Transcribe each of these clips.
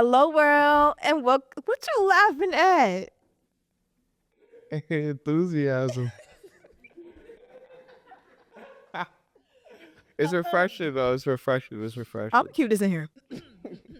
Hello, world, and what you laughing at? Enthusiasm. It's refreshing though. It's refreshing. It's refreshing. I'm keep this in here. I'm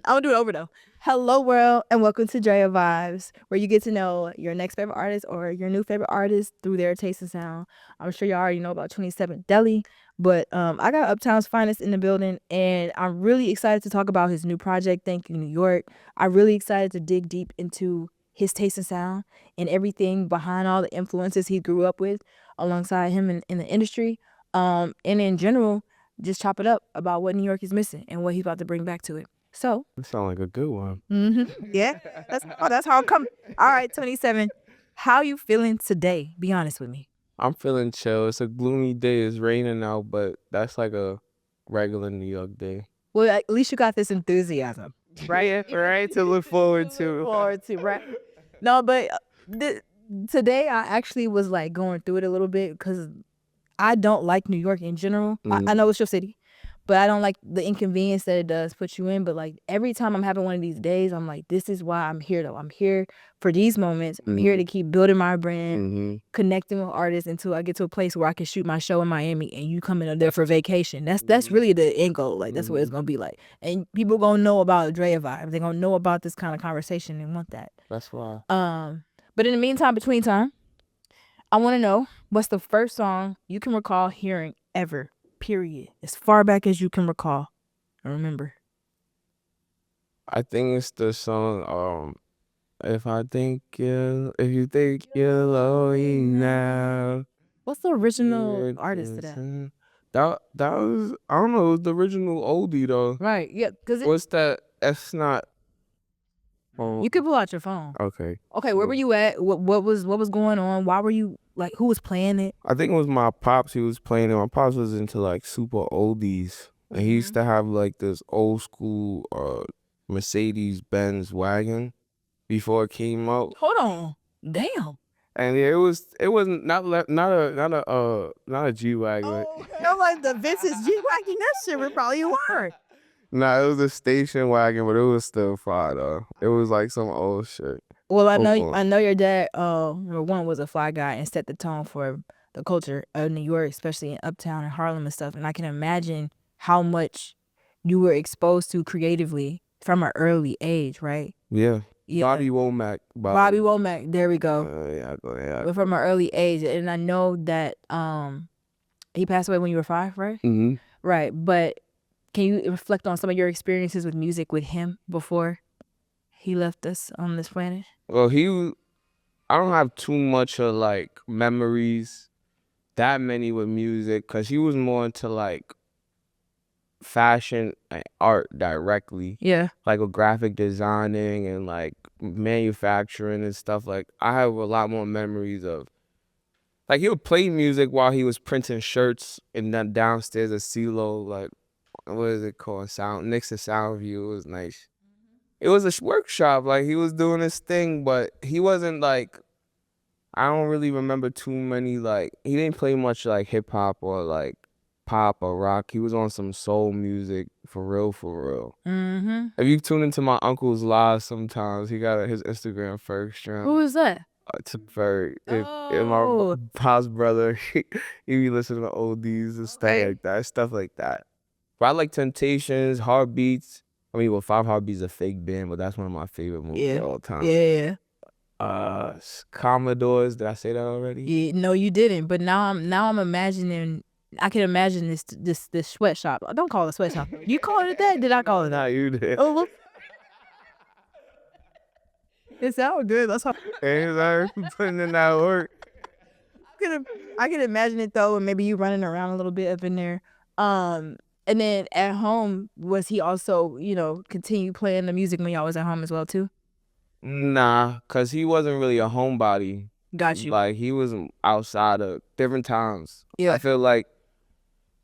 gonna do it over though. Hello, world, and welcome to Drea Vibes, where you get to know your next favorite artist or your new favorite artist through their taste and sound. I'm sure you already know about 27Delly, but I got Uptown's finest in the building, and I'm really excited to talk about his new project, Thank You, New York. I'm really excited to dig deep into his taste and sound and everything behind all the influences he grew up with alongside him in the industry. And in general, just chop it up about what New York is missing and what he's about to bring back to it. So, You sound like a good one. yeah, that's how I'm coming. All right, 27. How you feeling today? Be honest with me. I'm feeling chill. It's a gloomy day. It's raining out, but that's like a regular New York day. Well, at least you got this enthusiasm, right? Right to look forward to. Forward to, right? No, but today I actually was like going through it a little bit because I don't like New York in general. I know it's your city, but I don't like the inconvenience that it does put you in. But like every time I'm having one of these days, I'm like, this is why I'm here though. I'm here for these moments. I'm here to keep building my brand, connecting with artists until I get to a place where I can shoot my show in Miami and you come in there for vacation. That's really the end goal. Like that's what it's gonna be like. And people gonna know about Drea Vibes. They're gonna know about this kind of conversation and want that. That's why. But in the meantime, between time, I want to know what's the first song you can recall hearing ever, period, as far back as you can recall and remember. I think it's the song. If you think you're lonely now. What's the original artist to that? That was, I don't know, it was the original oldie though. Right, yeah, because What's that? That's not. You can pull out your phone. Okay. Okay, where were you at? What was going on? Why were you like? Who was playing it? I think it was my pops. He was playing it. My pops was into like super oldies, and he used to have like this old school Mercedes Benz wagon before it came out. Hold on, damn. And yeah, it wasn't not a G wagon. No, like the vintage G wagon. That shit would probably work. Nah, it was a station wagon, but it was still fire though. It was like some old shit. Well, I know your dad. Number one was a fly guy and set the tone for the culture of New York, especially in Uptown and Harlem and stuff. And I can imagine how much you were exposed to creatively from an early age, right? Yeah. Yeah. Bobby Womack. Bobby Womack. There we go. Yeah, go ahead. But from an early age, and I know that he passed away when you were 5, right? Mm-hmm. Right. But can you reflect on some of your experiences with music with him before he left us on this planet? Well, I don't have too much of like memories, that many with music, cause he was more into like fashion and art directly. Yeah. Like with graphic designing and like manufacturing and stuff. Like I have a lot more memories of. Like he would play music while he was printing shirts in that downstairs at CeeLo, like what is it called? Next to Soundview. It was nice. It was a workshop. Like he was doing his thing, but he wasn't like. I don't really remember too many like. He didn't play much like hip hop or like pop or rock. He was on some soul music for real, for real. If you tune into my uncle's live sometimes, he got his Instagram first. Who is that? It's very. My pop's brother, he be listening to oldies and stuff like that. But I like Temptations, Heartbeats. I mean, well, Five Heartbeats is a fake band, but that's one of my favorite movies of all time. Yeah. Commodores. Did I say that already? Yeah. No, you didn't. But now I'm imagining. I can imagine this sweatshop. Don't call it a sweatshop. You called it that? Did I call it that? Nah, you did. Oh, look. It sounds good. That's how. Hey, putting in that work. I can imagine it though, and maybe you running around a little bit up in there. And then at home, was he also, continue playing the music when y'all was at home as well too? Nah, cause he wasn't really a homebody. Got you. Like he was outside of different times. Yeah. I feel like,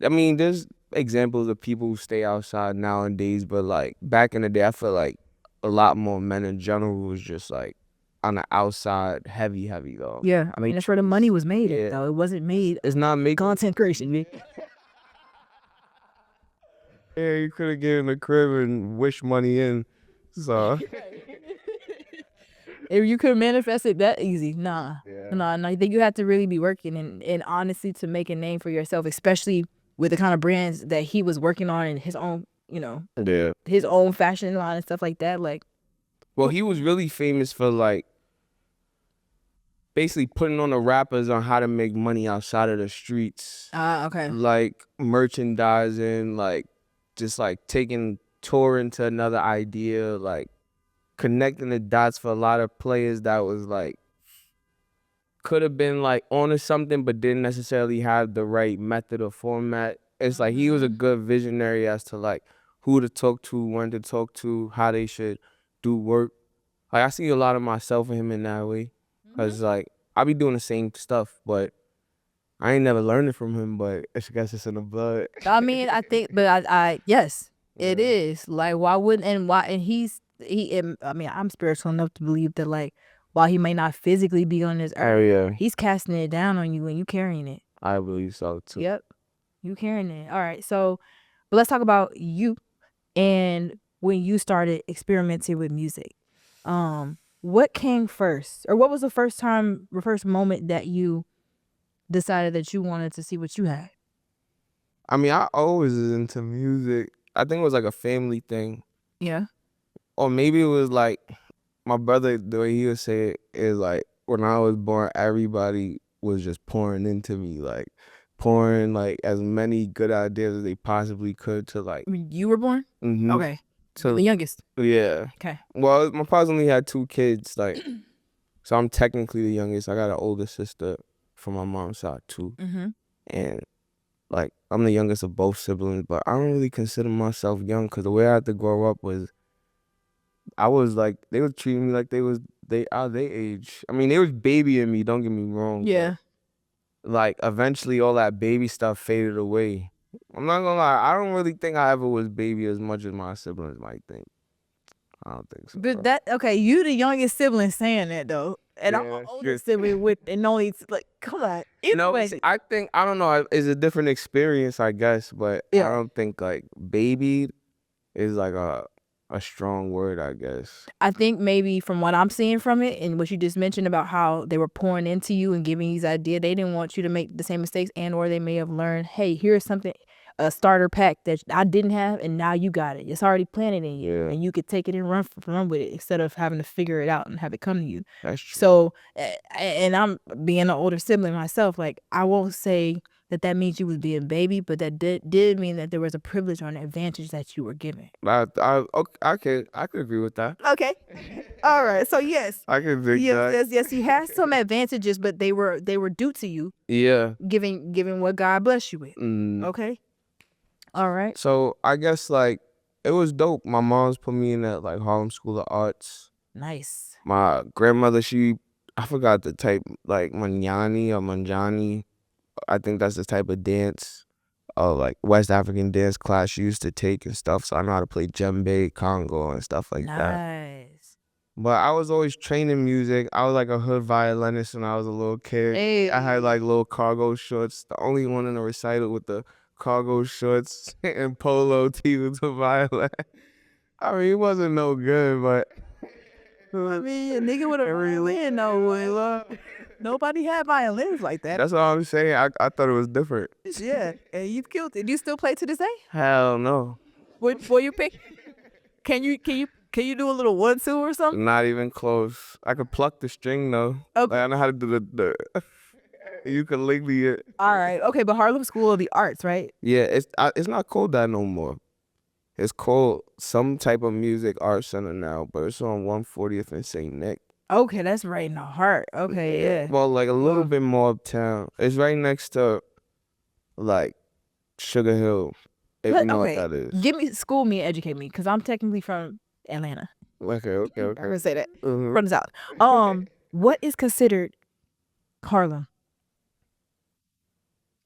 I mean, there's examples of people who stay outside nowadays, but like back in the day, I feel like a lot more men in general was just like on the outside, heavy though. Yeah, I mean that's where the money was made. Yeah. Though it wasn't made. It's not made Content creation, man. Yeah, you could have given the crib and wish money in So if you could manifest it that easy, nah. yeah. No, I think you have to really be working and honestly to make a name for yourself, especially with the kind of brands that he was working on in his own, Yeah. his own fashion line and stuff like that. Like, Well, he was really famous for like basically putting on the rappers on how to make money outside of the streets. okay. Like merchandising, like just like taking touring to another idea, like connecting the dots for a lot of players that was like could have been like onto something but didn't necessarily have the right method or format. It's like he was a good visionary as to like who to talk to, when to talk to, how they should do work. Like I see a lot of myself in him in that way, cause like I be doing the same stuff, but I ain't never learned it from him. But I guess it's in the blood. I mean, I think, but I yes, it is. Like, why wouldn't and why and I mean, I'm spiritual enough to believe that like while he may not physically be on this earth, Yeah, he's casting it down on you and you carrying it. I believe so too. Yep, you carrying it. All right, so but let's talk about you and when you started experimenting with music. What came first, or what was the first moment that you decided that you wanted to see what you had? I mean, I always was into music. I think it was like a family thing. Yeah. Or maybe it was like my brother, the way he would say it is like when I was born, everybody was just pouring into me, like pouring like as many good ideas as they possibly could to like. You were born? Okay. So The youngest. yeah. Okay. Well, my pops only had 2 kids, like, so I'm technically the youngest. I got an older sister from my mom's side too, and like I'm the youngest of both siblings, but I don't really consider myself young because the way I had to grow up was I was like they were treating me like they are their age. I mean, they was babying me. Don't get me wrong. Yeah. But, like eventually, all that baby stuff faded away. I'm not gonna lie. I don't really think I ever was baby as much as my siblings might think. I don't think so. But okay, you the youngest sibling saying that though. And I'm the oldest sibling with and only like come on. No, see, I think I don't know. It's a different experience, I guess, but I don't think like baby is like a strong word, I guess. I think maybe from what I'm seeing from it and what you just mentioned about how they were pouring into you and giving you these ideas, they didn't want you to make the same mistakes and or they may have learned, hey, here's something, a starter pack that I didn't have and now you got it. It's already planted in you and you could take it and run with it instead of having to figure it out and have it come to you. That's true. So, and I'm being an older sibling myself, like I won't say that means you was being baby, but that did mean that there was a privilege or an advantage that you were given. I could agree with that. Okay. All right. So yes. I can agree that. Yes, you had some advantages, but they were due to you. Yeah. Given what God blessed you with. Okay. All right. So I guess like it was dope. My mom's put me in that like Harlem School of Arts. Nice. My grandmother, I forgot the type, like Manjani or Manjani. I think that's the type of dance, like West African dance class she used to take and stuff. So I know how to play djembe, Congo, and stuff like that. Nice. But I was always training music. I was like a hood violinist when I was a little kid. Hey. I had like little cargo shorts. The only one in the recital with the cargo shorts and polo tee with the violin. I mean, it wasn't no good, but I mean, a nigga with a violin, no, nobody had violins like that. That's all I'm saying. I thought it was different. Yeah, and you killed it. Do you still play to this day? Hell no. What you pick? Can you do a little 1-2 or something? Not even close. I could pluck the string though. Okay. Like, I know how to do the ukulele. All right. Okay, but Harlem School of the Arts, right? Yeah, it's not called that no more. It's called some type of music art center now, but it's on 140th and St. Nick. Okay, that's right in the heart. Okay, yeah. Well, like a little bit more uptown. It's right next to like Sugar Hill. If you know what that is. School me, educate me, because I'm technically from Atlanta. Okay. I'm gonna say that. From the South. What is considered Harlem?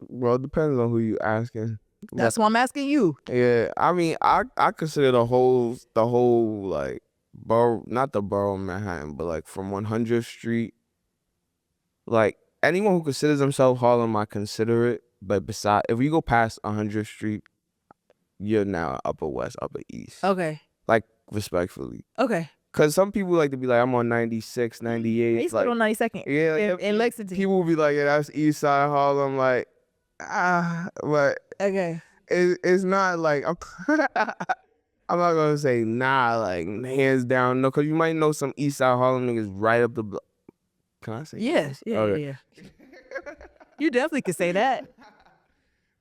Well, it depends on who you asking. That's why I'm asking you. Yeah, I mean, I consider the whole like borough, not the borough of Manhattan, but like from 100th Street. Like anyone who considers themselves Harlem, I consider it. But if you go past 100th Street, you're now Upper West, Upper East. Okay. Like respectfully. Okay. Cause some people like to be like, I'm on 96, 98. They used to Like, on 92nd. yeah, like, in Lexington. people will be like, yeah, that's East Side Harlem. Like, but Okay. it's not like I'm not gonna say nah, like hands down, no, cause you might know some East Side Harlem niggas right up the block. Can I say? Yes. Yeah. Okay. Yeah. You definitely could say that.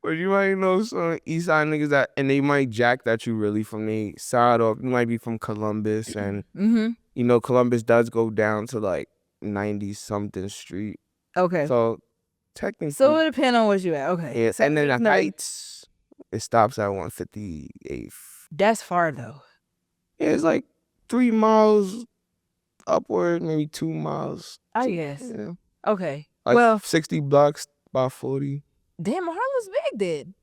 But you might know some East Side niggas that, and they might jack that you really from the side, or you might be from Columbus, and you know Columbus does go down to like 90 something street. Okay. So technically, So it depends on where you at. Okay. yeah, So and then the Heights, it stops at 158th. That's far though. Yeah, it's like 3 miles upward, maybe 2 miles. I guess. Yeah. Okay. Like well, 60 blocks, about 40. damn, Harlem's big then.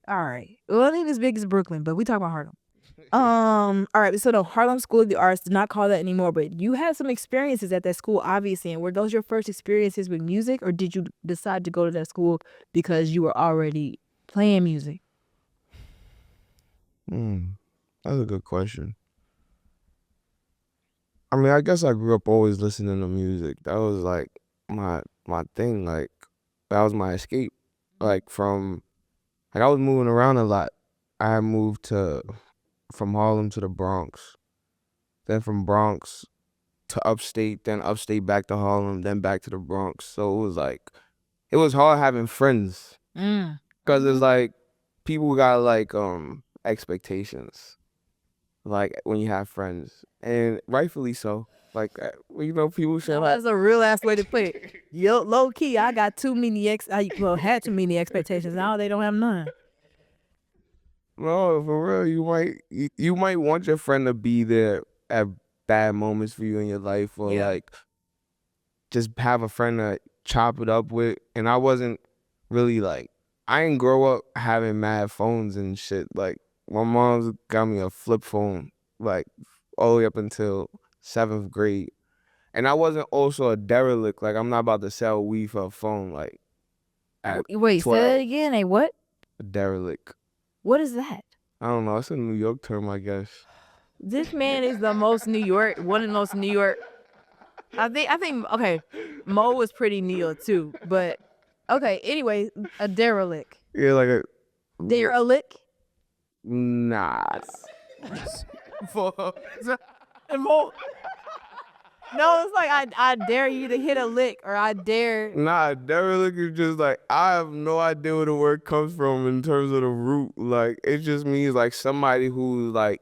All right. Well, it ain't as big as Brooklyn, but we talk about Harlem. All right. So the Harlem School of the Arts does not call that anymore, but you had some experiences at that school, obviously. And were those your first experiences with music, or did you decide to go to that school because you were already playing music? That's a good question. I mean, I guess I grew up always listening to music. That was like my thing. Like that was my escape. Like I was moving around a lot. I had moved from Harlem to the Bronx, then from Bronx to upstate, then upstate back to Harlem, then back to the Bronx. So it was hard having friends, cause it's like people got like expectations, like when you have friends, and rightfully so. Like you know, people say like, that's a real ass way to put it. Yo, low key, I got too many had too many expectations. Now they don't have none. no, for real, you might want your friend to be there at bad moments for you in your life, or like just have a friend to chop it up with. And I wasn't really like, I didn't grow up having mad phones and shit. Like my mom's got me a flip phone, like all the way up until 7th grade. And I wasn't also a derelict. Like I'm not about to sell weed for a phone. Like at Wait, 12. say that again. A what? A derelict. What is that? I don't know. It's a New York term, I guess. This man is the most New York, one of the most New York. I think, okay, Mo was pretty New York too, but okay, anyway, a derelict. Yeah, like a derelict? Nah. Mo. No, it's like I dare you to hit a lick, or I dare. Nah, derelict is just like, I have no idea where the word comes from in terms of the root. Like it just means like somebody who's like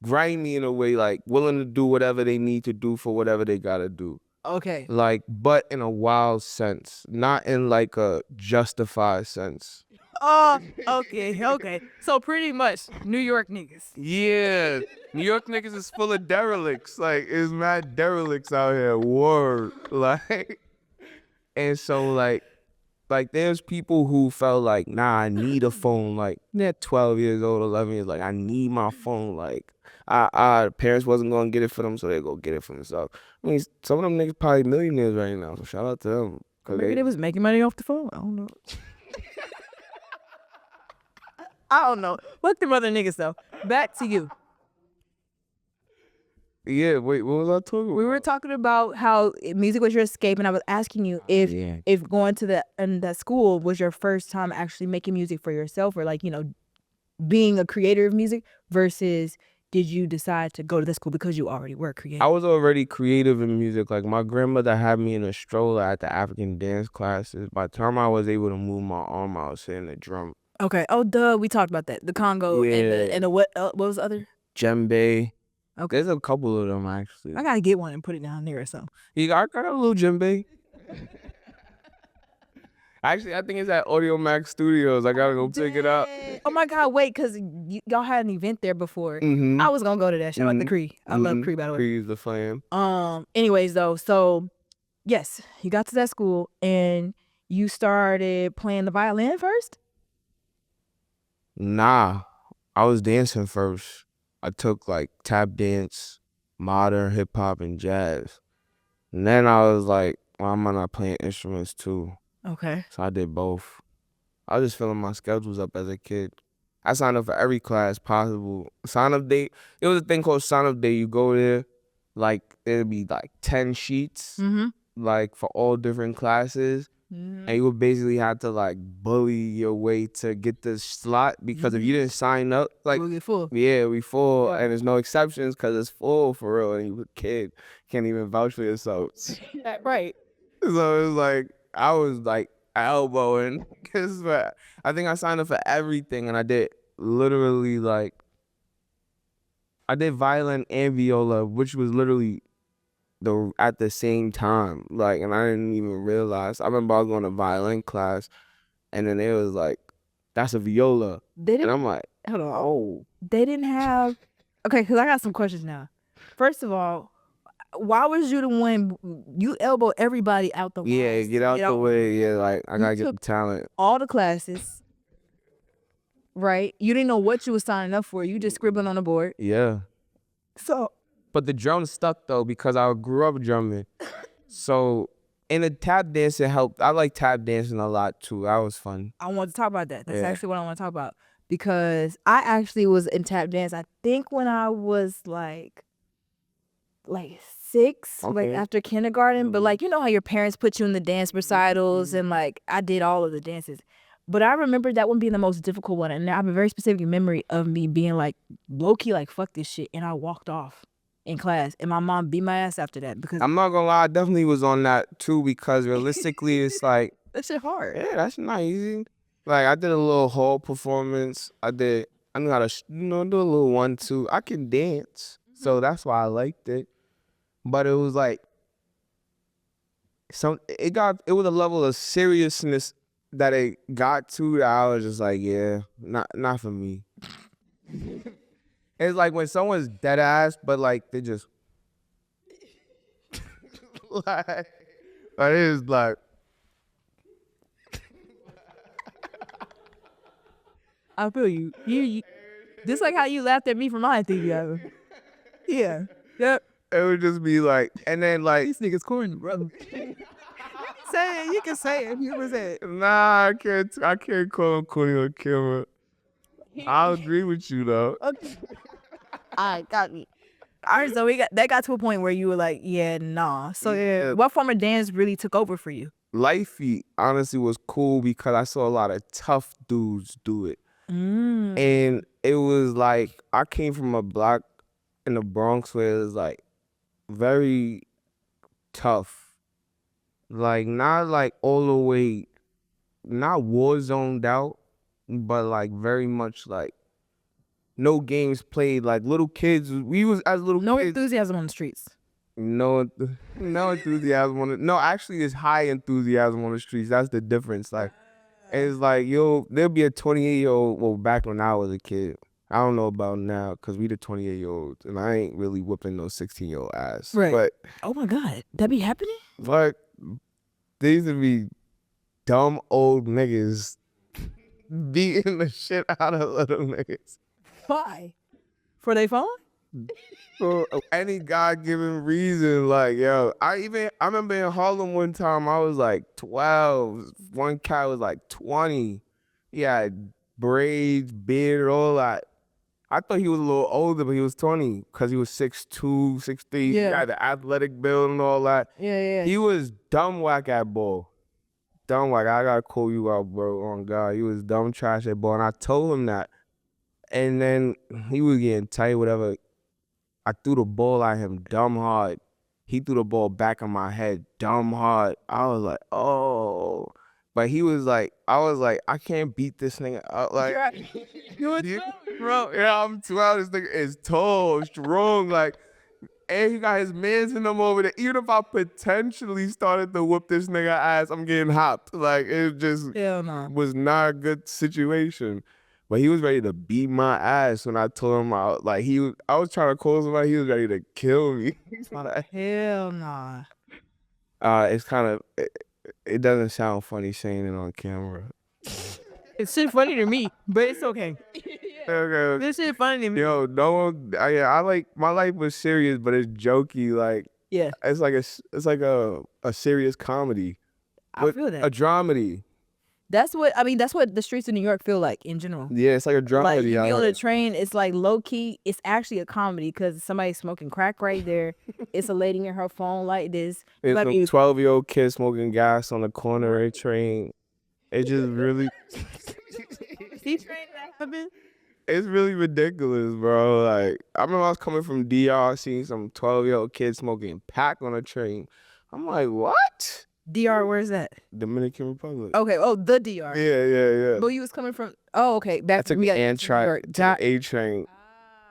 grimy in a way, like willing to do whatever they need to do for whatever they gotta do. Okay. Like, but in a wild sense, not in like a justified sense. Okay. So pretty much New York niggas. Yeah, New York niggas is full of derelicts. Like, it's mad derelicts out here. Word, like, and so like there's people who felt like, nah, I need a phone. Like, they're 12 years old, 11 years, like, I need my phone. Like, parents wasn't gonna get it for them, so they go get it for themselves. I mean, some of them niggas probably millionaires right now, so shout out to them. Maybe they was making money off the phone. I don't know. I don't know. Fuck them other niggas though. Back to you. Yeah, wait, what was I talking about? We were talking about how music was your escape, and I was asking you if going to that school was your first time actually making music for yourself, or like, you know, being a creator of music, versus did you decide to go to the school because you already were creative? I was already creative in music. Like my grandmother had me in a stroller at the African dance classes. By the time I was able to move my arm, I was hitting the drum. Okay. Oh, duh. We talked about that. The Congo and the what was the other? Djembe. Okay. There's a couple of them actually. I gotta get one and put it down there or something. I got a little djembe. Actually, I think it's at Audio Max Studios. I gotta go pick it up. Oh my God, wait, cause y'all had an event there before. I was gonna go to that show at the Cree. I love Cree, by the way. Cree's the flame. Anyways though, so yes, you got to that school and you started playing the violin first? Nah, I was dancing first. I took like tap dance, modern hip hop, and jazz. And then I was like, why am I not playing instruments too? Okay. So I did both. I was just filling my schedules up as a kid. I signed up for every class possible. Sign up day. It was a thing called sign up day. You go there, like it'd be like 10 sheets, like for all different classes. And you would basically have to like bully your way to get the slot, because if you didn't sign up, like, We'll get full. yeah, we full, and there's no exceptions because it's full for real, and you a kid, can't even vouch for yourself. Right. So it was like I was like elbowing, because I think I signed up for everything, and I did literally like I did violin and viola, which was literally at the same time, like, and I didn't even realize. I remember I was going to violin class, and then it was like, that's a viola, and I'm like, Hold on. oh, They didn't have. Okay, because I got some questions now. First of all, why was you the one you elbowed everybody out the yeah, way? get out the way, yeah, like I gotta get the talent. All the classes, right? You didn't know what you was signing up for. You just scribbling on the board. Yeah. So But the drum stuck though, because I grew up drumming. So in the tap dance, it helped. I like tap dancing a lot too. That was fun. I want to talk about that. That's Yeah. actually what I want to talk about, because I actually was in tap dance. I think when I was like 6, like Okay. after kindergarten. But like, you know how your parents put you in the dance recitals, and like I did all of the dances. But I remember that one being the most difficult one, and I have a very specific memory of me being like low key like fuck this shit, and I walked off in class, and my mom beat my ass after that, because I'm not gonna lie, I definitely was on that too, because realistically, it's like, that shit hard. yeah, that's not easy. Like I did a little hall performance. I knew how to, do a little 1-2. I can dance, so that's why I liked it. But it was like, it was a level of seriousness that it got to, that I was just like, yeah, not for me. It's like when someone's dead ass, but like they just like it is like, I feel you. You just like how you laughed at me for my enthusiasm. Yeah. Yep. it would just be like, and then like, These niggas corny, bro. Say it. You can say it. You can say it. nah, I can't call him corny on camera. I'll agree with you though. Okay. Alright, got me. Alright, so that got to a point where you were like, yeah, nah. So Yeah. what form of dance really took over for you? Litefeet honestly was cool, because I saw a lot of tough dudes do it. Mm. And it was like, I came from a block in the Bronx where it was like very tough. Like not like all the way, not war zoned out, but like very much like no games played. Like little kids, we was as little No kids. enthusiasm on the streets. No enthusiasm on it. No, actually, it's high enthusiasm on the streets. That's the difference. Like, it's like, there'll be a 28-year-old. Well, back when I was a kid, I don't know about now, because we the 28-year-olds, and I ain't really whooping no 16-year-old ass. Right. But Oh my God, that be happening? there used to be dumb old niggas beating the shit out of little niggas. Why? For they phone? For any God-given reason, like, yo, I remember in Harlem one time, I was like 12. One cat was like 20. He had braids, beard, all that. I thought he was a little older, but he was 20, because he was 6'2", 6'3". He Yeah. had the athletic build and all that. Yeah. He was dumb whack at ball. Dumb whack. I gotta call you out, bro. On God, he was dumb trash at ball, and I told him that. And then he was getting tight, whatever. I threw the ball at him dumb hard. He threw the ball back on my head dumb hard. I was like, oh. But he was like, I was like, I can't beat this nigga up. Like, You were bro, yeah, I'm 12. This nigga is tall, strong, like, and he got his mans in him over there. Even if I potentially started to whoop this nigga ass, I'm getting hopped. Like, it just Hell no. was not a good situation. But he was ready to beat my ass when I told him I was trying to call somebody, he was ready to kill me. Hell nah. It's kind of, it doesn't sound funny saying it on camera. It's shit funny to me, but it's okay. Okay. This shit funny to me. Yo, no one, I like, my life was serious, but it's jokey. Like, Yeah, it's like a serious comedy. I feel that. A dramedy. That's what I mean. That's what the streets of New York feel like in general. Yeah, it's like a drama. Like you be on the train, it's like low key. It's actually a comedy because somebody's smoking crack right there. It's a lady in her phone like this. It's Like a 12-year-old kid smoking gas on the corner of a train. It just really, it's really ridiculous, bro. Like, I remember I was coming from DR, seeing some 12-year-old kid smoking pack on a train. I'm like, what? DR, where's that? Dominican Republic. Okay, oh, the DR. Yeah. But you was coming from. Oh, okay. Back to we got Amtrak to the A train.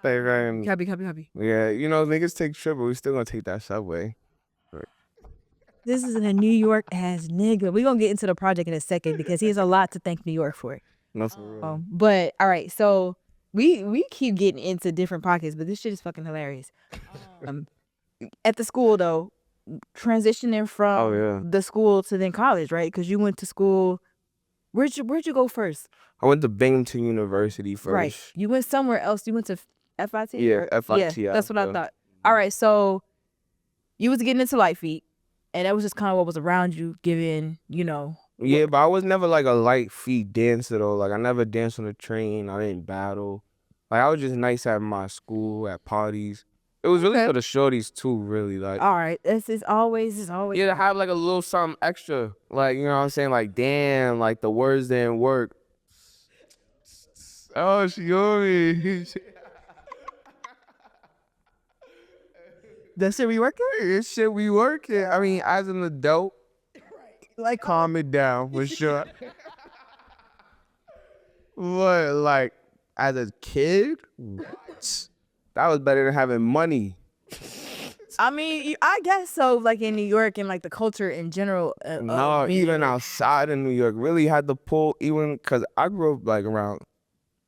Copy. Yeah, you know, niggas take trip, but we still gonna take that subway. This is a New York ass nigga. We're gonna get into the project in a second because he has a lot to thank New York for. No, for real. But all right, so we keep getting into different pockets, but this shit is fucking hilarious. At the school though, transitioning from the school to then college, right? Because you went to school. Where'd you go first? I went to Binghamton University first. Right. You went somewhere else. You went to FIT? Yeah, FIT. Yeah, that's what I thought. All right, so you was getting into Litefeet, and that was just kind of what was around you, given, you know. Yeah, but I was never like a Litefeet dancer though. Like I never danced on the train. I didn't battle. Like I was just nice at my school, at parties. It was really for the shorties too, really. Like, all right, it's always. Yeah, to have like a little something extra. Like, you know what I'm saying? Like, damn, like the words didn't work. Oh, she on me. That shit we working? This shit we working. I mean, as an adult, Like, calm it down for sure. But like, as a kid, what? That was better than having money. I mean, I guess so. Like in New York and like the culture in general. No, even outside of New York, really had to pull. Even because I grew up like around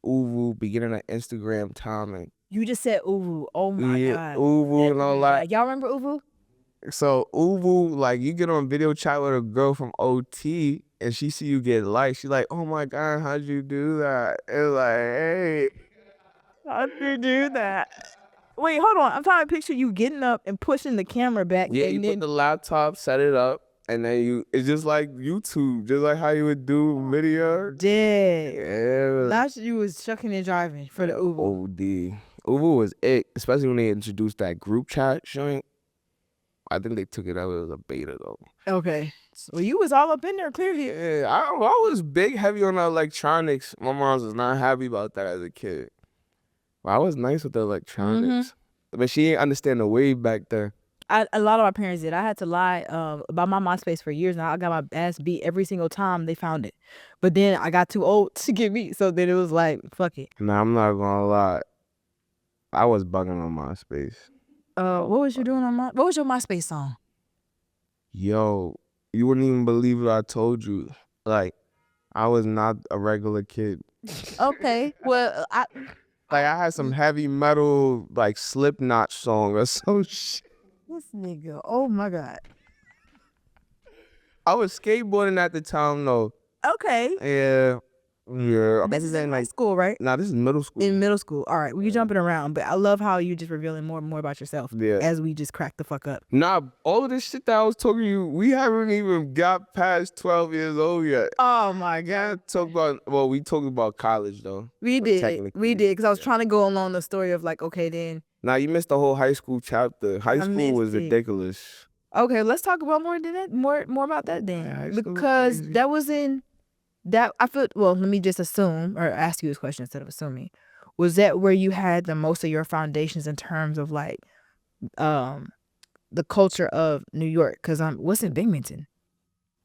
Uvu, beginning of Instagram time, and you just said Uvu. Oh my god, Uvu and all that. Y'all remember Uvu? So Uvu, like you get on video chat with a girl from OT, and she see you get likes. She like, oh my god, how'd you do that? It's like, hey. How'd you do that? Wait, hold on. I'm trying to picture you getting up and pushing the camera back. Yeah, you put the laptop, set it up, and then it's just like YouTube, just like how you would do video. Yeah. Last you was shucking and driving for the Uvu. OD. Uvu was it, especially when they introduced that group chat joint. I think they took it out. It was a beta though. Okay. Well, you was all up in there clearly. Yeah, I was big heavy on the electronics. My mom was not happy about that as a kid. Well, I was nice with the electronics, but she didn't understand the wave back there. A lot of my parents did. I had to lie about my MySpace for years now. I got my ass beat every single time they found it. But then I got too old to get beat, so then it was like, fuck it. Nah, I'm not gonna lie. I was bugging on MySpace. What was you doing on what was your MySpace song? Yo, you wouldn't even believe what I told you. Like, I was not a regular kid. Okay, well, I had some heavy metal, like Slipknot song or some shit. This nigga, oh my god. I was skateboarding at the time though. Okay. Yeah. This is in high school, right? Nah, this is middle school. In middle school. All right, we jumping around, but I love how you just revealing more and more about yourself as we just crack the fuck up. Nah, all of this shit that I was talking to you, we haven't even got past 12 years old yet. Oh my god. We talked about college though. We did, because I was trying to go along the story of like, okay then. Nah, you missed the whole high school chapter. High school was ridiculous. Okay, let's talk about more about that then. Yeah, because that was in that I feel. Well, let me just assume or ask you this question instead of assuming. Was that where you had the most of your foundations in terms of like the culture of New York? Because what's in Binghamton?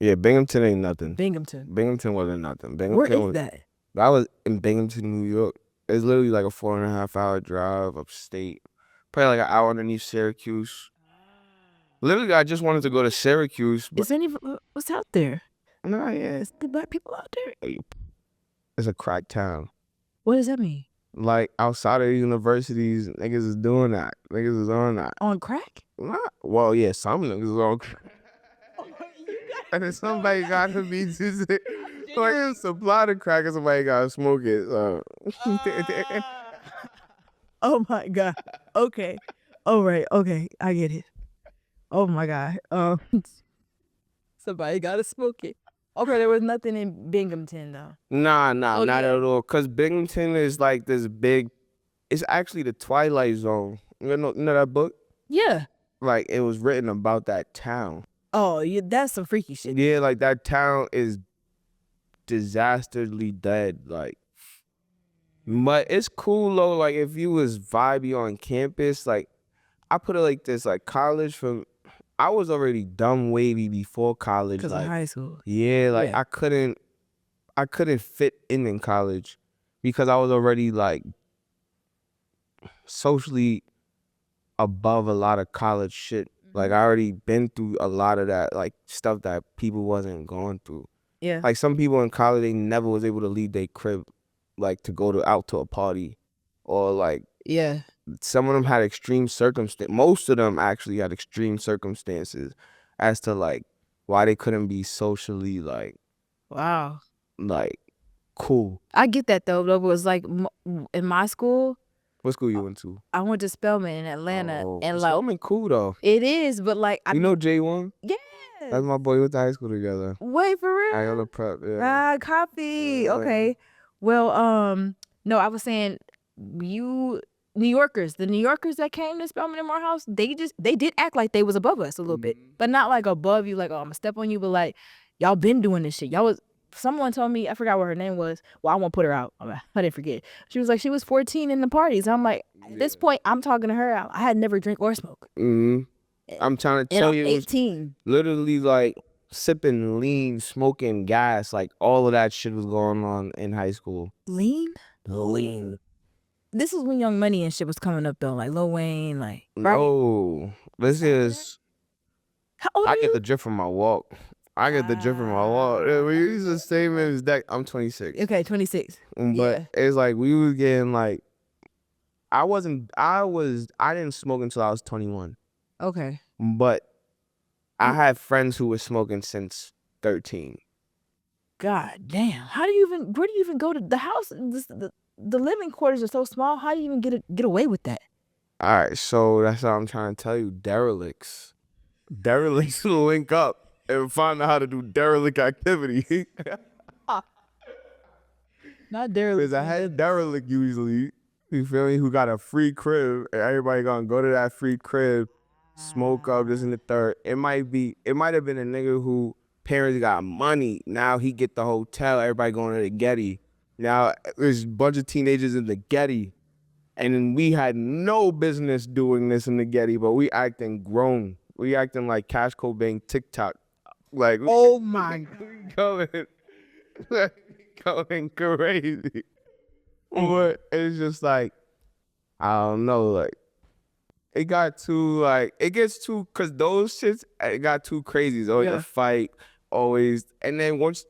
Yeah, Binghamton ain't nothing. Binghamton wasn't nothing. Where is that? I was in Binghamton, New York. It's literally like a 4.5 hour drive upstate. Probably like an hour underneath Syracuse. Literally, I just wanted to go to Syracuse. Is any what's out there? No, yeah. Is the black people out there? It's a crack town. What does that mean? Like outside of the universities, niggas is doing that. Niggas is on that. On crack? Well, yeah, some niggas is on crack. And then somebody got to be just like supply the crack and somebody gotta smoke it. So. Oh my god. Okay. All right. Okay, I get it. Oh my god. Somebody gotta smoke it. Okay, there was nothing in Binghamton though. Nah, Oh, not yeah. at all. Cause Binghamton is like this big. It's actually the Twilight Zone. You know that book? Yeah. Like it was written about that town. Oh, yeah, that's some freaky shit. Yeah, like that town is disastrously dead. Like, but it's cool though. Like if you was vibey on campus, like I put it like this: like college from, I was already dumb wavy before college. Because of Like, high school. yeah, like Yeah. I couldn't fit in college because I was already like socially above a lot of college shit. Like I already been through a lot of that, like stuff that people wasn't going through. Yeah. Like some people in college, they never was able to leave their crib, like to go out to a party, or like Yeah. some of them had extreme circumstance. Most of them actually had extreme circumstances as to like why they couldn't be socially Wow. like cool. I get that though. It was like in my school, What school you went to? I went to Spelman in Atlanta, Oh, and like Spelman cool though. it is, but like You know J1? yeah. That's my boy. We went to high school together. Wait for real. Iola Prep. Yeah. Ah, copy. Yeah. Okay. Well, no, I was saying you New Yorkers, the New Yorkers that came to Spelman and Morehouse, they did act like they was above us a little bit, but not like above you, like, oh, I'm gonna step on you, but like y'all been doing this shit. Y'all was. Someone told me, I forgot what her name was. Well, I won't put her out. I didn't forget. She was like, she was 14 in the parties. I'm like, at this point, I'm talking to her. I had never drink or smoke. I'm trying to And tell I'm you, 18. literally like sipping lean, smoking gas, like all of that shit was going on in high school. Lean? Lean. This was when Young Money and shit was coming up though, like Lil Wayne, like. Right? Oh, this is. How old I are get you? the drip from my walk. I get the drip from my walk. Yeah, we use the same as that. I'm 26. Okay, 26. But Yeah. it's like we was getting like. I didn't smoke until I was 21. Okay. But I had friends who were smoking since 13. God damn. Where do you even go to the house? The living quarters are so small. How do you even get away with that? All right, so that's what I'm trying to tell you. Derelicts will link up and find out how to do derelict activity. Not derelict. Because I had derelict usually, you feel me, who got a free crib, and everybody gonna go to that free crib, smoke up, this and the third. It might have been a nigga who parents got money. Now he get the hotel, everybody going to the Getty. Now there's a bunch of teenagers in the Getty. And then we had no business doing this in the Getty, but we acting grown. We acting like Cash Cobain TikTok. Like, Oh my God. we going crazy. But it's just like, I don't know, like, it gets too, cause those shits, it got too crazy. It's always a fight, always. And then once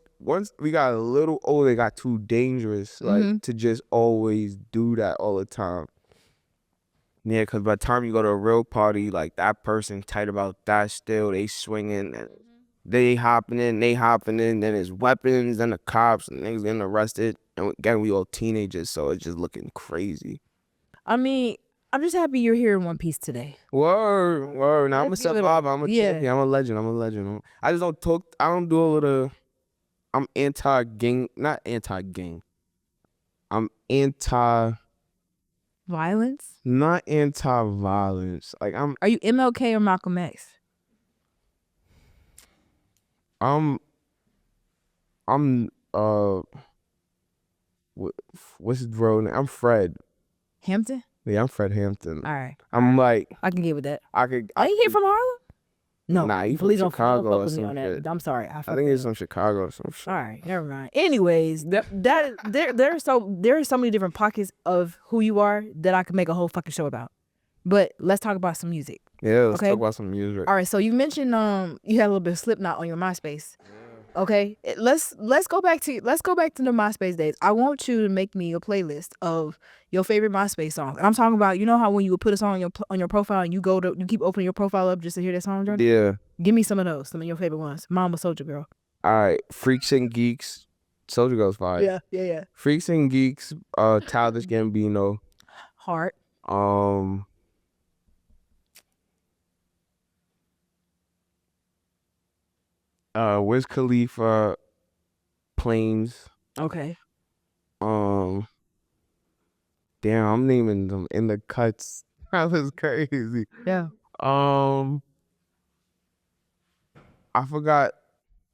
we got a little older, it got too dangerous, like, to just always do that all the time. Yeah, because by the time you go to a real party, like, that person tight about that still, they swinging, and they hopping in, then there's weapons, then the cops, and niggas getting arrested. And again, we all teenagers, so it's just looking crazy. I mean, I'm just happy you're here in one piece today. Word. Now I'm a Let's give it survivor. I'm a yeah. champion. I'm a legend. I just don't talk. I don't do a little. I'm anti-gang. Not anti-gang. I'm anti. Violence? Not anti-violence. Like Are you MLK or Malcolm X? I'm what's his bro name? I'm Fred. Hampton? Yeah, I'm Fred Hampton. All right. I'm like, I can get with that. I could. Are you here from Harlem? No. Nah, he from please don't Chicago or focus me some on that. shit. I'm sorry. I think he's from Chicago or some shit. All right, never mind. Anyways, there are so many different pockets of who you are that I could make a whole fucking show about. But let's talk about some music. Yeah, let's talk about some music. All right, so you mentioned you had a little bit of Slipknot on your MySpace. Okay, let's go back to the MySpace days. I want you to make me a playlist of your favorite MySpace songs. And I'm talking about, you know how when you would put a song on your profile and you keep opening your profile up just to hear that song, Jordan? Yeah. Give me some of those, some of your favorite ones. Mama, Soldier Girl. All right, Freaks and Geeks. Soldier Girl's fire. Yeah. Freaks and Geeks. Childish Gambino. Heart. Wiz Khalifa. Planes. Okay. Damn, I'm naming them in the cuts. That was crazy. Yeah. I forgot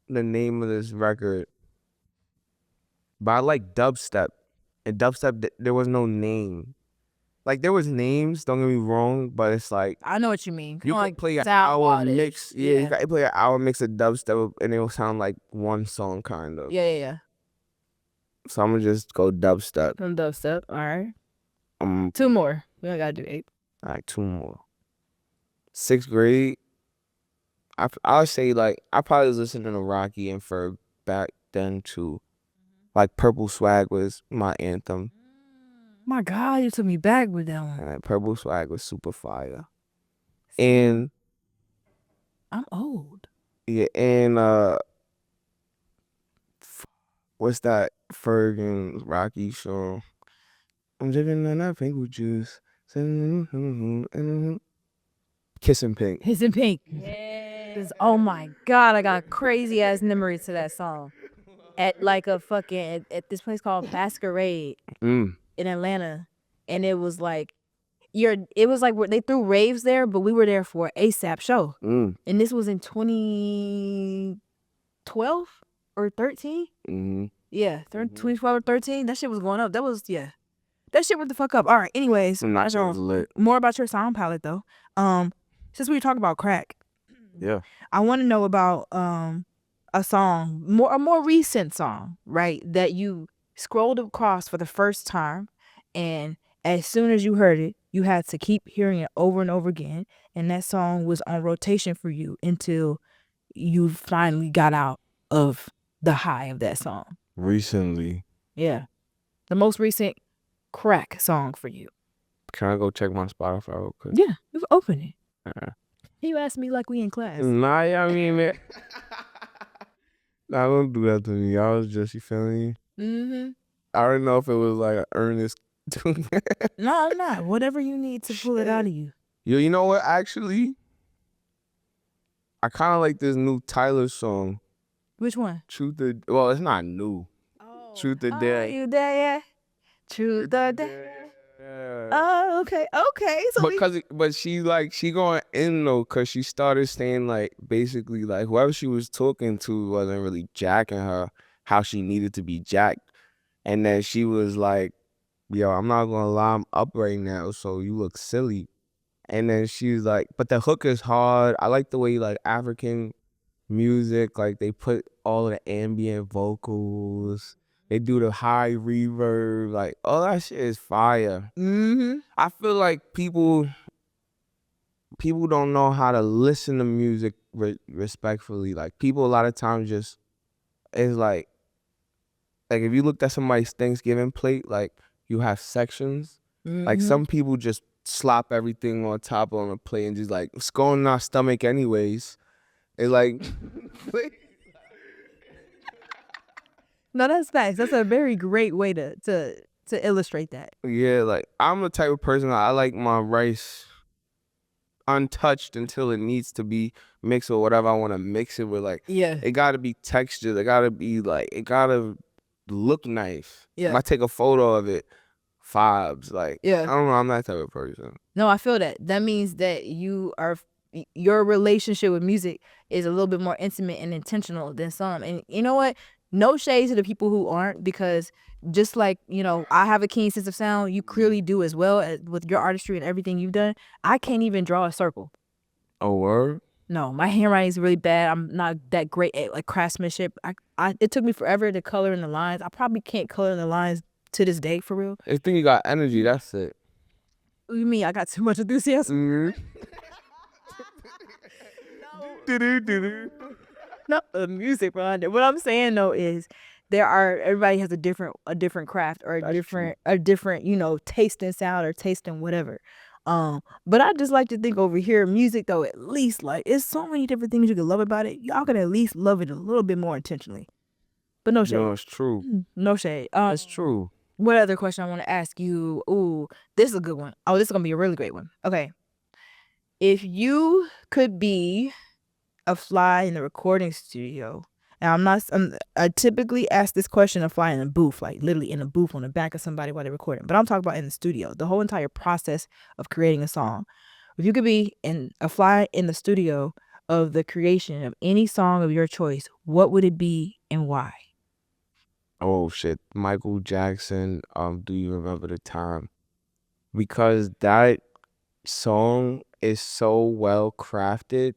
the name of this record, but I like dubstep. And dubstep, there was no name. Like there was names, don't get me wrong, but it's like I know what you mean. you Kinda could like play an sound hour wattage. mix. Yeah, you could play an hour mix of dubstep and it'll sound like one song kind of. Yeah. So I'm gonna just go dubstep. Some dubstep. All right. 2 more. We only gotta do 8. All right, 2 more. 6th grade. I'll say like I probably was listening to Rocky and Ferg back then too. Like Purple Swag was my anthem. My God, you took me back with that one. Purple Swag was super fire. And I'm old. yeah, and what's that Ferg and Rocky song? I'm drinking on that pink juice. Kissing Pink. Kissing Pink. Yes. Oh my God, I got crazy ass memories to that song. At like a fucking at this place called Masquerade in Atlanta, and it was like they threw raves there, but we were there for an ASAP show, and this was in 2012 or 13. Yeah, 2012 or 13. That shit was going up. That shit went the fuck up. All right. Anyways, more about your sound palette though. Since we were talking about crack, yeah, I want to know about a song, a more recent song, right? That you scrolled across for the first time, and as soon as you heard it, you had to keep hearing it over and over again, and that song was on rotation for you until you finally got out of the high of that song. Recently. Yeah. The most recent crack song for you. Can I go check my Spotify real quick? Yeah, you open it. You asked me like we in class. Nah, I mean, man. Nah, don't do that to me. I was just, you feel me? I don't know if it was like an earnest. No, whatever you need to pull it out of you. Yo, you know what? Actually, I kind of like this new Tyler song. Which one? Well, it's not new. Truth or Dare. You there? Yeah. Truth or Dare. Oh, okay. So but she going in though, cause she started saying like basically like whoever she was talking to wasn't really jacking her how she needed to be jacked, and then she was like, "Yo, I'm not gonna lie, I'm up right now, so you look silly." And then she's like, "But the hook is hard. I like the way like African music, like they put all of the ambient vocals." They do the high reverb, like all that shit is fire. I feel like people don't know how to listen to music respectfully. Like people a lot of times just it's like if you looked at somebody's Thanksgiving plate, like you have sections. Like some people just slop everything on top on a plate and just like it's going in our stomach anyways. It's like. No, that's facts. That's a very great way to illustrate that. Yeah, like I'm the type of person I like my rice untouched until it needs to be mixed with whatever I want to mix it with. Like, it gotta be textured. It gotta be like it gotta look nice. If I take a photo of it, vibes. Like, I don't know. I'm that type of person. No, I feel that. That means that your relationship with music is a little bit more intimate and intentional than some. And you know what? No shade to the people who aren't, because just like, you know, I have a keen sense of sound, you clearly do as well with your artistry and everything you've done. I can't even draw a circle. Oh, word? No, my handwriting is really bad. I'm not that great at like craftsmanship. It took me forever to color in the lines. I probably can't color in the lines to this day, for real. I think you got energy. That's it. What do you mean? I got too much enthusiasm? No, the music behind it. What I'm saying though is everybody has a different craft or a different, you know, taste in sound or taste in whatever. But I just like to think over here, music though, at least like it's so many different things you can love about it. Y'all can at least love it a little bit more intentionally. But no shade. No, it's true. No shade. It's true. What other question I want to ask you? Ooh, this is a good one. Oh, this is gonna be a really great one. Okay. If you could be a fly in the recording studio And I typically ask this question of flying in a booth, like literally in a booth on the back of somebody while they're recording. But I'm talking about in the studio, the whole entire process of creating a song. If you could be in a fly in the studio of the creation of any song of your choice, what would it be and why? Oh shit, Michael Jackson. Do you remember the time? Because that song is so well crafted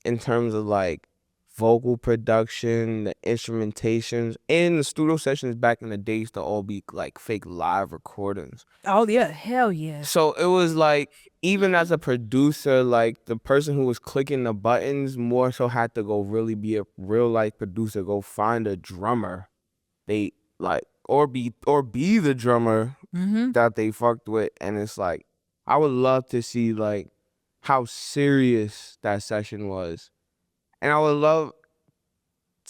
in terms of like vocal production, the instrumentations, and the studio sessions back in the day used to all be like fake live recordings. Oh yeah, hell yeah. So it was like, even as a producer, like the person who was clicking the buttons more so had to go really be a real life producer, go find a drummer. They like or be the drummer that they fucked with. And it's like, I would love to see like how serious that session was. And I would love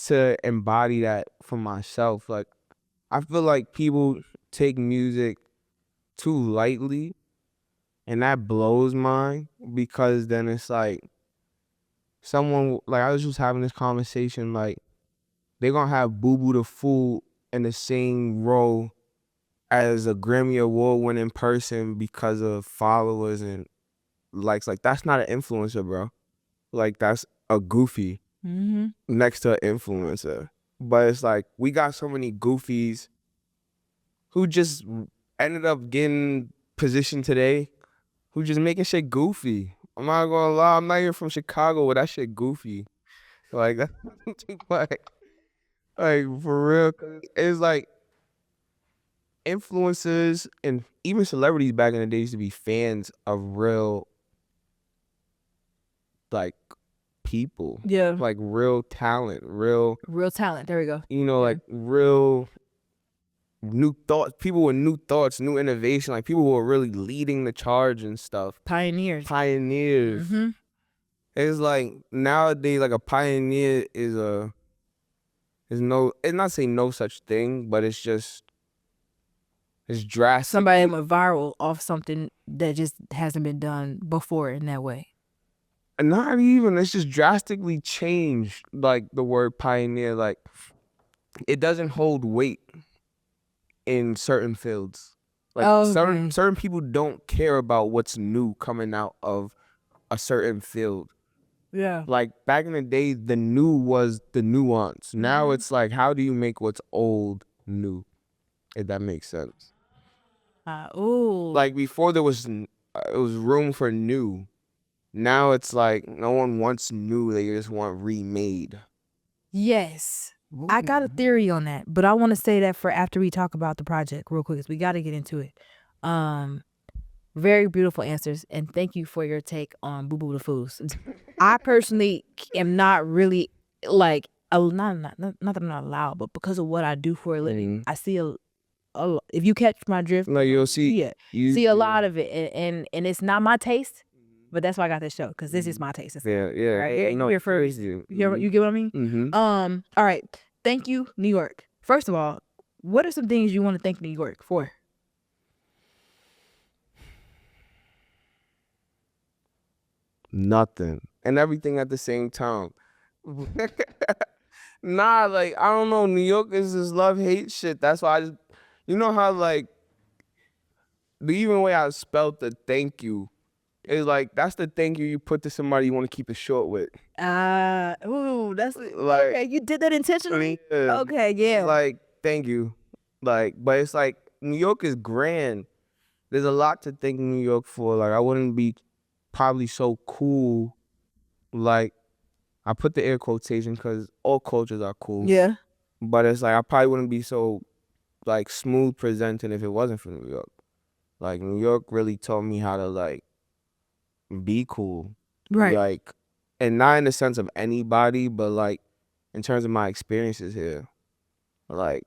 to embody that for myself. Like, I feel like people take music too lightly, and that blows mine, because then it's like someone, like I was just having this conversation, like they gonna have Boo Boo the Fool in the same role as a Grammy Award winning person because of followers and likes. Like, that's not an influencer, bro. Like, that's a goofy next to an influencer. But it's like, we got so many goofies who just ended up getting positioned today, who just making shit goofy. I'm not gonna lie, I'm not even from Chicago, but that shit goofy. Like, like, like for real. It's like influencers and even celebrities back in the day used to be fans of real, like, people. Yeah. Like real talent, real talent. There we go. like real new thoughts, people with new thoughts, new innovation, like people who are really leading the charge and stuff. Pioneers. It's like nowadays, like a pioneer is it's not saying no such thing, but it's just, it's drastic. Somebody went viral off something that just hasn't been done before in that way. And not even, it's just drastically changed, like the word pioneer. Like, it doesn't hold weight in certain fields. Like certain people don't care about what's new coming out of a certain field. Yeah. Like back in the day, the new was the nuance. Now it's like, how do you make what's old new? If that makes sense. Like before, there was it was room for new. Now it's like no one wants new; they just want remade. Yes. I got a theory on that, but I want to say that for after we talk about the project real quick, because we got to get into it. Very beautiful answers, and thank you for your take on Boo Boo the Fools. I personally am not really like not that I'm not allowed, but because of what I do for a living, I see a if you catch my drift, like you'll see, see a lot of it, and it's not my taste, but that's why I got this show, because this is my taste. Yeah. Right? No, you get what I mean? All right. Thank you, New York. First of all, what are some things you want to thank New York for? Nothing and everything at the same time. Nah, like I don't know. New York is this love-hate shit. That's why I just, you know how like the even way I spelled the thank you is like, that's the thank you put to somebody you want to keep it short with. That's Like, okay. You did that intentionally. Yeah. Okay, yeah. Like, thank you. Like, but it's like New York is grand. There's a lot to thank New York for. Like, I wouldn't be probably so cool. Like, I put the air quotation because all cultures are cool. Yeah. But it's like I probably wouldn't be so like smooth presenting if it wasn't for New York. Like, New York really taught me how to like be cool. Right. Like, and not in the sense of anybody, but like in terms of my experiences here. Like,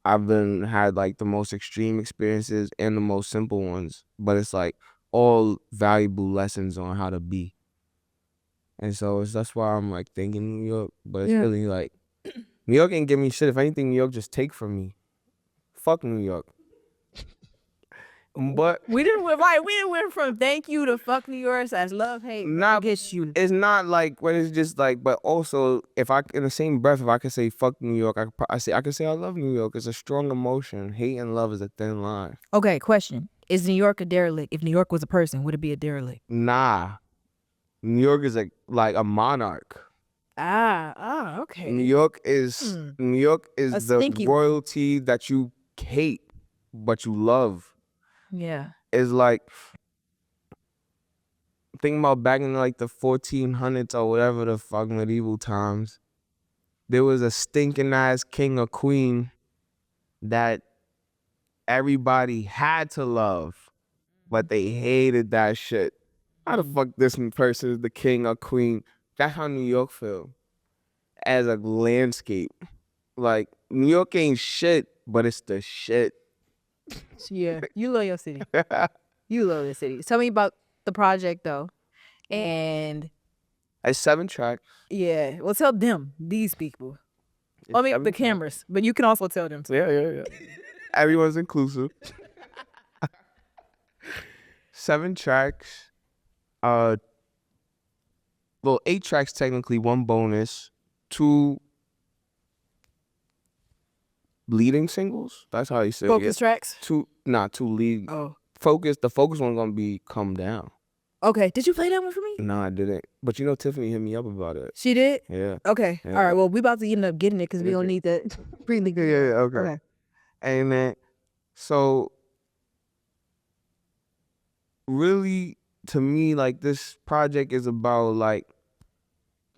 I've had like the most extreme experiences and the most simple ones, but it's like all valuable lessons on how to be. And so that's why I'm like thinking New York, but it's really like New York ain't give me shit. If anything, New York just take from me. Fuck New York. But we didn't went from thank you to fuck New York as love hate. not Get you. it's not like when it's just like, but also if I in the same breath, if I could say fuck New York, I could say I love New York. It's a strong emotion. Hate and love is a thin line. Okay, question: is New York a derelict? If New York was a person, would it be a derelict? Nah, New York is like a monarch. Okay. New York is A the stinky- royalty that you hate but you love. Yeah. It's like, think about back in like the 1400s or whatever the fuck medieval times. There was a stinking ass king or queen that everybody had to love, but they hated that shit. How the fuck this person is the king or queen? That's how New York feel as a landscape. Like, New York ain't shit, but it's the shit. Yeah, you love your city. You love the city. Tell me about the project though, and It's 7 tracks. yeah, well, tell them these people. I mean, the cameras, but you can also tell them too. Yeah. Everyone's inclusive. 7 tracks. Well, 8 tracks technically, 1 bonus, 2 leading singles. That's how you say Focus it. tracks. 2 lead. Oh, The focus one's gonna be Come Down. okay. Did you play that one for me? No, I didn't. But you know Tiffany hit me up about it. She did. Yeah. Okay. Yeah. All right. Well, we about to end up getting it because we don't need that freely. Yeah, okay. And then, so really, to me, like, this project is about like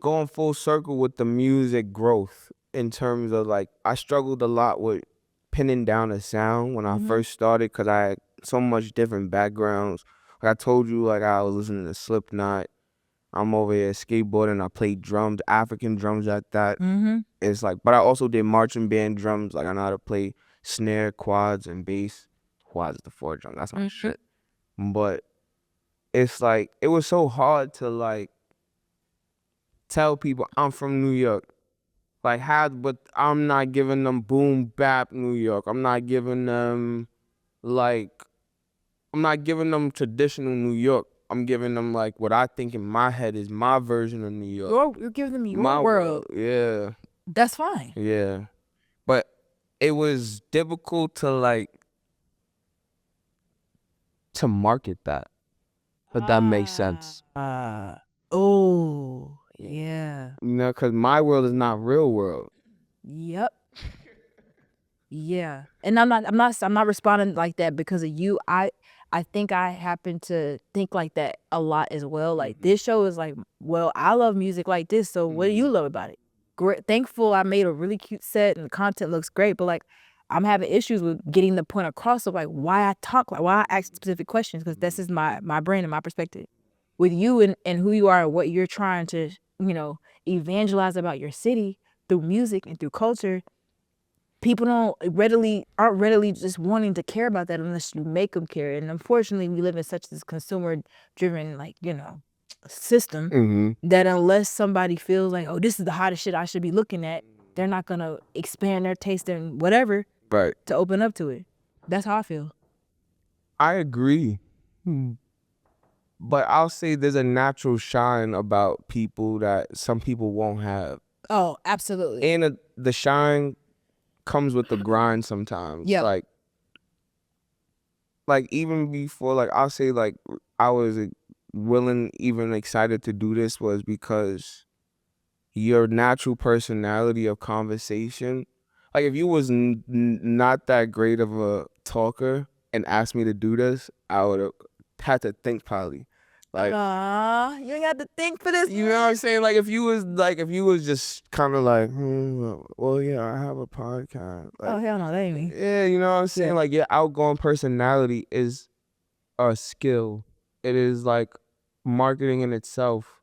going full circle with the music growth in terms of like, I struggled a lot with pinning down a sound when I first started because I had so much different backgrounds. Like I told you, like I was listening to Slipknot. I'm over here skateboarding. I played drums, African drums at that. It's like, but I also did marching band drums. Like I know how to play snare, quads, and bass. Quads is the 4 drum. That's my shit. But it's like, it was so hard to like tell people I'm from New York. Like but I'm not giving them boom bap New York. I'm not giving them traditional New York. I'm giving them like what I think in my head is my version of New York. You're giving them your My world. Yeah. That's fine. Yeah. But it was difficult to market that. But that makes sense. Oh, yeah. You know, because my world is not real world. Yep. Yeah. And I'm not responding like that because of you. I think I happen to think like that a lot as well. Like this show is like, well, I love music like this, so what do you love about it? Great. Thankful I made a really cute set and the content looks great, but like I'm having issues with getting the point across of like why I talk, like why I ask specific questions, because this is my brain and my perspective. With you and who you are and what you're trying to, evangelize about your city through music and through culture, people aren't readily just wanting to care about that unless you make them care. And unfortunately, we live in such this consumer-driven, system that unless somebody feels like, oh, this is the hottest shit I should be looking at, they're not gonna expand their taste and whatever Right. to open up to it. That's how I feel. I agree. But I'll say there's a natural shine about people that some people won't have. Oh, absolutely. And the shine comes with the grind sometimes. Yeah. Like even before, like I'll say like I was willing, even excited to do this was because your natural personality of conversation. Like if you was not that great of a talker and asked me to do this, I would have had to think probably. Like, you ain't got to think for this. you know what I'm saying? Like if you was just kind of like, well, yeah, I have a podcast. Like, Oh hell no, that ain't me. yeah, you know what I'm saying? Yeah. Like your outgoing personality is a skill. It is like marketing in itself.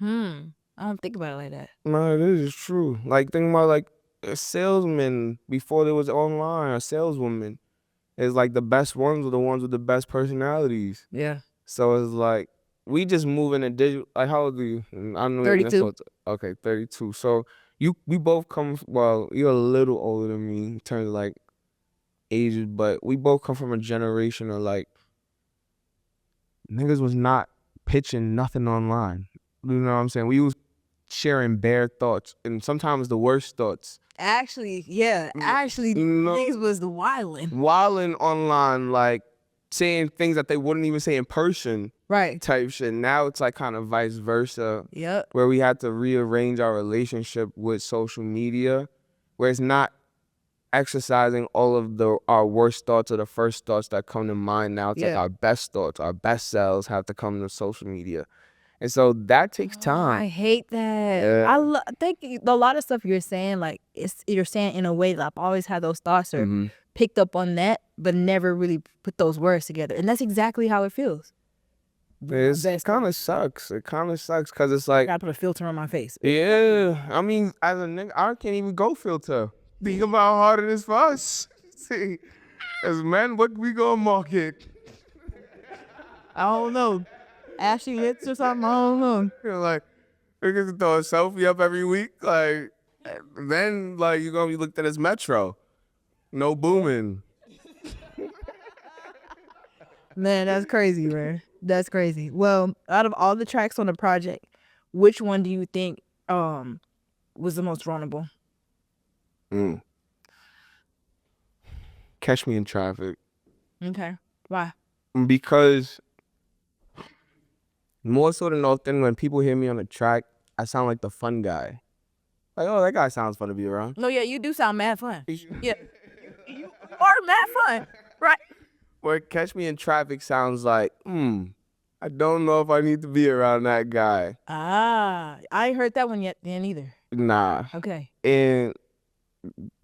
I don't think about it like that. No, it is true. Like think about like a salesman before there was online, a saleswoman. It's like the best ones are the ones with the best personalities. Yeah. So it's like we just move in a digital. Like how old are you? I know 32. Okay, 32. So we both come. Well, you're a little older than me in terms of like ages, but we both come from a generation of like niggas was not pitching nothing online. You know what I'm saying? We was sharing bare thoughts and sometimes the worst thoughts. Actually, yeah. Actually, niggas was the wilding online, like saying things that they wouldn't even say in person. Right. Type shit. Now it's like kind of vice versa. Yep. Where we had to rearrange our relationship with social media, where it's not exercising all of our worst thoughts or the first thoughts that come to mind. Now it's like our best thoughts, our best selves have to come to social media. And so that takes time. I hate that. Yeah. I think a lot of stuff you're saying, like you're saying in a way that I've always had those thoughts or picked up on that, but never really put those words together. And that's exactly how it feels. It kind of sucks. It kind of sucks because it's like, I gotta put a filter on my face. Yeah. I mean, as a nigga, I can't even go filter. Think about how hard it is for us. See, as men, what we gonna market? I don't know. Ashy hits or something. I don't know. You're like, we get to throw a selfie up every week. Like, then, like, you're gonna be looked at as Metro. No booming. Man, that's crazy, man. That's crazy. Well, out of all the tracks on the project, which one do you think was the most vulnerable? Catch Me in Traffic. Okay. Why? Because more so than often, when people hear me on the track, I sound like the fun guy. Like, oh, that guy sounds fun to be around. No, yeah, you do sound mad fun. Yeah. You are mad fun, right? Where Catch Me in Traffic sounds like, I don't know if I need to be around that guy. Ah, I ain't heard that one yet then either. Nah. Okay. And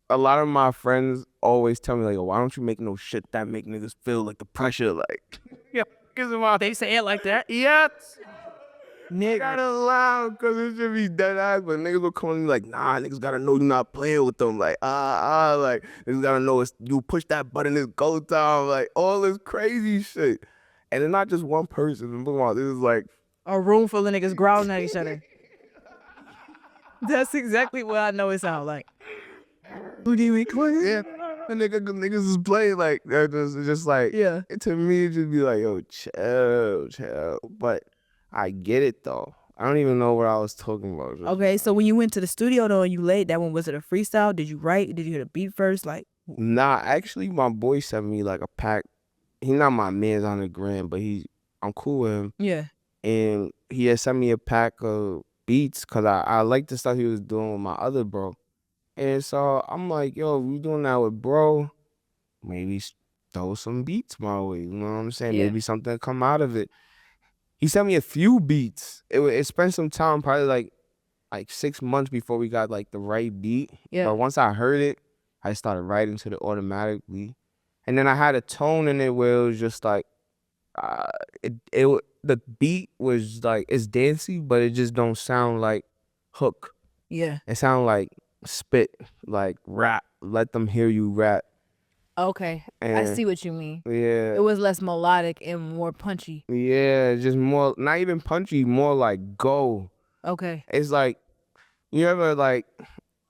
a lot of my friends always tell me, like, why don't you make no shit that make niggas feel like the pressure? Like, yeah, They say it like that? yes. Nigga. Gotta loud, because it should be dead ass, but niggas will come and be like, nah, niggas gotta know you're not playing with them. Like, like, niggas gotta know it's, you push that button, it's go time. Like, all this crazy shit. And it's not just one person. This is like a room full of niggas growling at each other. That's exactly what I know it sounds like. Who do you mean? Yeah, the niggas is playing like it's just like, yeah. To me, it just be like, yo, chill. But I get it though. I don't even know what I was talking about. Okay, so when you went to the studio though and you laid that one, was it a freestyle? Did you write? Did you hear the beat first? Like, nah, actually, my boy sent me like a pack. He not my man's on the gram, but I'm cool with him. Yeah. And he had sent me a pack of beats because I liked the stuff he was doing with my other bro. And so I'm like, yo, we doing that with bro, maybe throw some beats my way. You know what I'm saying? Yeah. Maybe something come out of it. He sent me a few beats. It spent some time, probably like 6 months before we got like the right beat. Yeah. But once I heard it, I started writing to it automatically. And then I had a tone in it where it was just like, the beat was like, it's dancey, but it just don't sound like hook. Yeah. It sound like spit, like rap. Let them hear you rap. Okay. I see what you mean. Yeah. It was less melodic and more punchy. Yeah, just more, not even punchy, more like go. Okay. It's like, you ever like,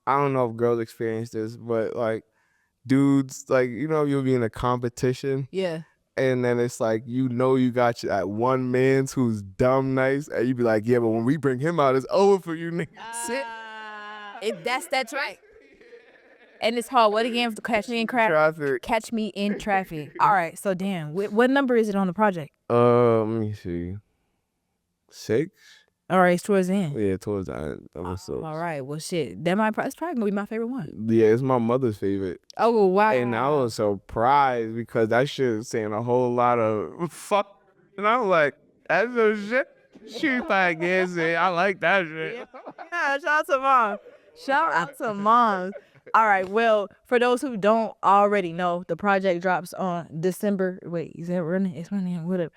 I don't know if girls experience this, but like dudes, like, you know, you'll be in a competition. Yeah. And then it's like, you know, you got that one man's who's dumb nice. And you be like, yeah, but when we bring him out, it's over for you niggas. That's right. And it's called what again? Catch Me in Traffic. Catch Me in Traffic. All right. So damn, what number is it on the project? Let me see. 6. All right, it's towards the end. Yeah, towards the end. All right. Well, shit. It's probably gonna be my favorite one. Yeah, it's my mother's favorite. Oh wow. And I was surprised because that shit is saying a whole lot of fuck. And I was like, that's no shit. She's like, yes, I like that shit. Yeah, shout out to mom. Shout out to mom. All right. Well, for those who don't already know, the project drops on December. Wait, is that running? It's running. Whatever.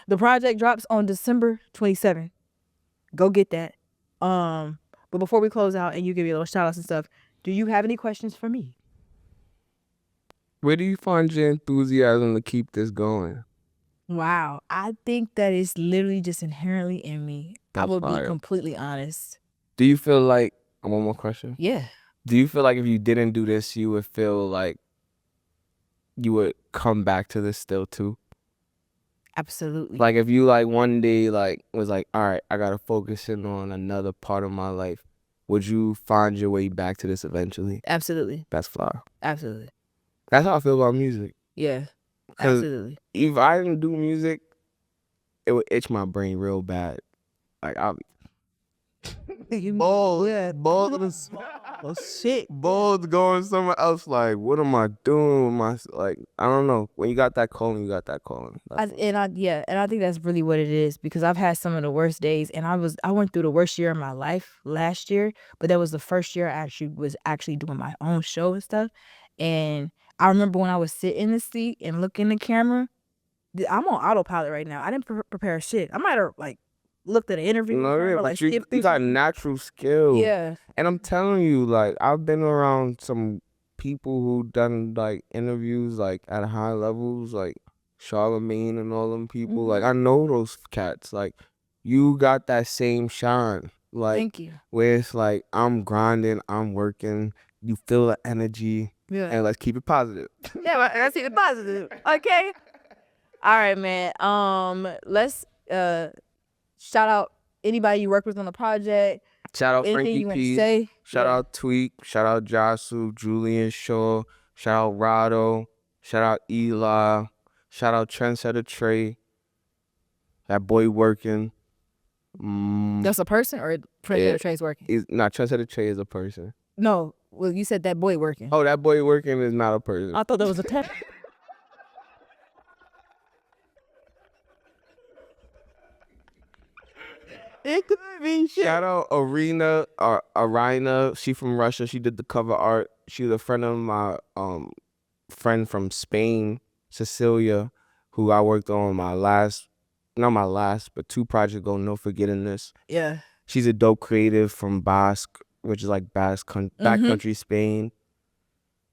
The project drops on December 27th. Go get that. But before we close out and you give your little shout outs and stuff, do you have any questions for me? Where do you find your enthusiasm to keep this going? Wow. I think that it's literally just inherently in me. I will be completely honest. Do you feel like, one more question? Yeah. Do you feel like if you didn't do this, you would feel like you would come back to this still too? Absolutely. Like if you like one day like was like, all right, I gotta focus in on another part of my life, would you find your way back to this eventually? Absolutely. That's fly. Absolutely. That's how I feel about music. Yeah. 'Cause Absolutely. if I didn't do music, it would itch my brain real bad. Like I'll be balls Oh shit. balls going somewhere else. Like what am I doing with my like? I don't know. When you got that calling, you got that calling. I think that's really what it is, because I've had some of the worst days, and I went through the worst year of my life last year, but that was the first year I was actually doing my own show and stuff. And I remember when I was sitting in the seat and look in the camera, I'm on autopilot right now. I didn't prepare shit. I might have like looked at an interview No, or but like you skipped got natural skill. Yeah. And I'm telling you, like I've been around some people who done like interviews like at high levels, like Charlemagne and all them people. Like I know those cats. Like you got that same shine. Like Thank you. where it's like I'm grinding, I'm working. You feel the energy, Yeah. and let's keep it positive. Yeah, let's keep it positive. Okay. All right, man. Let's shout out anybody you work with on the project. Shout out Anything Frankie you want to P. say? Shout out Tweak. Shout out Josu, Julian Shaw. Shout out Rado. Shout out Eli. Shout out Trendsetter Trey. That boy working. That's a person, or Trendsetter Trey's working? Not Trendsetter Trey is a person. No, well, you said that boy working. Oh, that boy working is not a person. I thought that was a test. It could be shit. Shout out Arina. She from Russia. She did the cover art. She was a friend of my friend from Spain, Cecilia, who I worked on but 2 projects ago. No Forgetting This. Yeah. She's a dope creative from Basque, which is like backcountry Spain.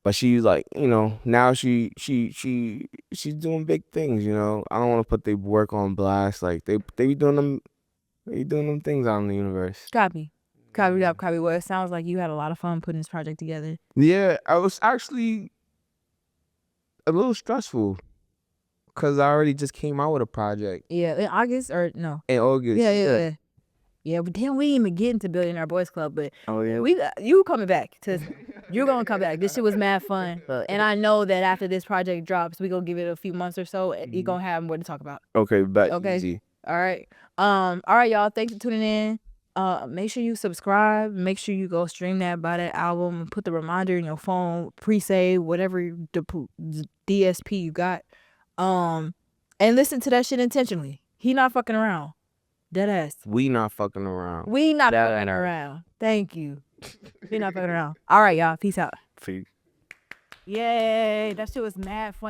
But she's like, you know, now she's doing big things. You know, I don't want to put their work on blast. Like they be doing them. They doing them things out in the universe. Copy. Well, it sounds like you had a lot of fun putting this project together. Yeah, I was actually a little stressful because I already just came out with a project. Yeah, in August or no? In August. Yeah, but then we didn't even get into Billionaire Boys Club. But oh yeah, you coming back? You're gonna come back. This shit was mad fun, and I know that after this project drops, we gonna give it a few months or so. You're gonna have more to talk about. Okay, bet. Okay. Easy. All right. All right, y'all. Thanks for tuning in. Make sure you subscribe. Make sure you go stream that, buy that album, put the reminder in your phone, pre-save whatever DSP you got. And listen to that shit intentionally. He not fucking around. Dead ass. We not fucking around. We not fucking around. Thank you. We not fucking around. All right, y'all. Peace out. Peace. Yay. That shit was mad funny.